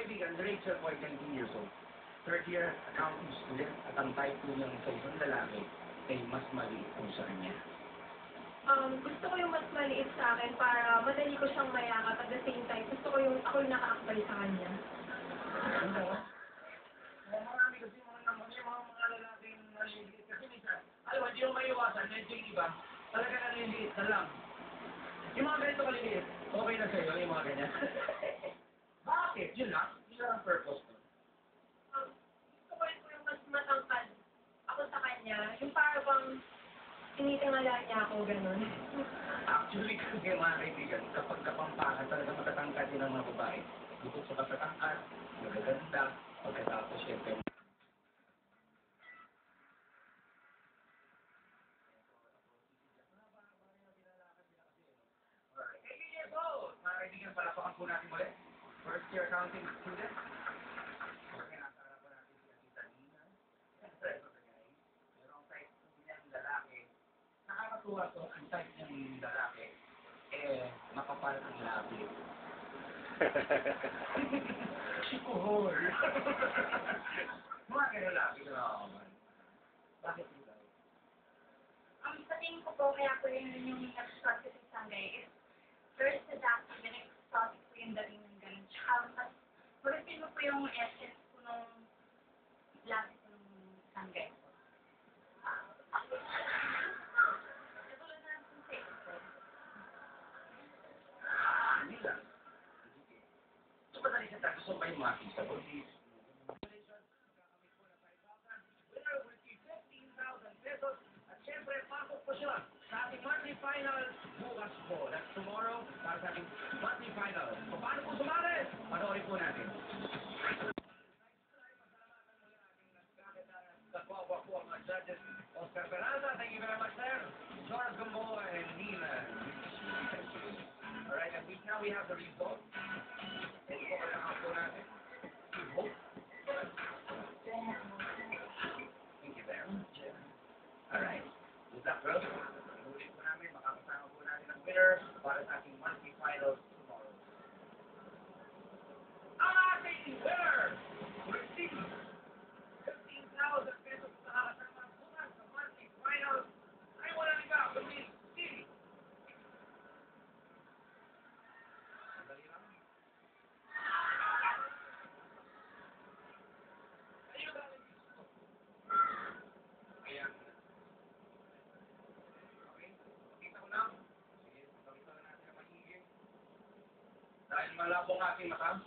kaibigan, Rachel po ay 19 years old. Third year accounting student at ang type po niyang sa isang lalaki ay mas maliit po sa kanya. Gusto ko yung mas maliit sa akin para madali ko siyang mayakap at the same time, gusto ko yung ako yung nakaakbay sa kanya. Ano? Marami kasi mga lalaking maliliit. Kasi minsan, alam mo, hindi mo maiwasan, medyo yung iba, talaga naliliit na lang. Yung mga ganito kaliliit, okay na sa'yo, yung mga ganyan. Bakit? Yun lang. Yun lang ang purpose ko. Gusto ko yung mas matangkad ako sa kanya. Yung para bang tinitingala niya ako, gano'n. Actually, kasi mga kaibigan, kapag kapampakan, talaga matatangkad din ang mga babae. Bukod sa katatangkad, magaganda, pagkatapos syempre. Alright, 18 years old! Mga kaibigan, palapakan po natin ulit. First year accounting student. Okay, nasa harapan natin si Anita Nina. Siyempre, pero ang type po niyang lalaki, nakakatuwa to, ang type niyang lalaki, makapal ang labi. Sikuhol. Mga ganyan labi ko nakakaman. Bakit nila? Sa tingin ko po, kaya ko yung nag-start sa Sunday is first seductive and exotic po yung dating ng ganun. Tsaka mas mag-feel mo po yung essence po nung labi po nung Sunday. Katulad na lang po sa ito. Hindi lang. So, madali siya tayo. Gusto ba yung mga pizza? Winner will receive 15,000 pesos. At syempre, pasok po siya sa ating monthly final bukas po. That's tomorrow para sa ating monthly final. So, paano po sumali? Panoorin po natin. Nagwawa po ang mga judges. Oscar Peralta, thank you very much, sir. Jonas Gumbo and Nina. Alright, and now we have the result. Ito po ang nakapo natin. Vote. Thank you very much. Alright. Good luck, girls. Ulit po namin, makakasama po natin ang winner para sa ating monthly finals tomorrow. Ang ating winner! Receive 15,000 pesos sa nakasama bukas sa monthly finals. Ay, wala iba, kundi si Sandali lang. Ayun lang ang gusto. Ayan. Okay, pakita ko lang. Sige, pakita na natin ang maigi. Dahil malabo ang aking mata,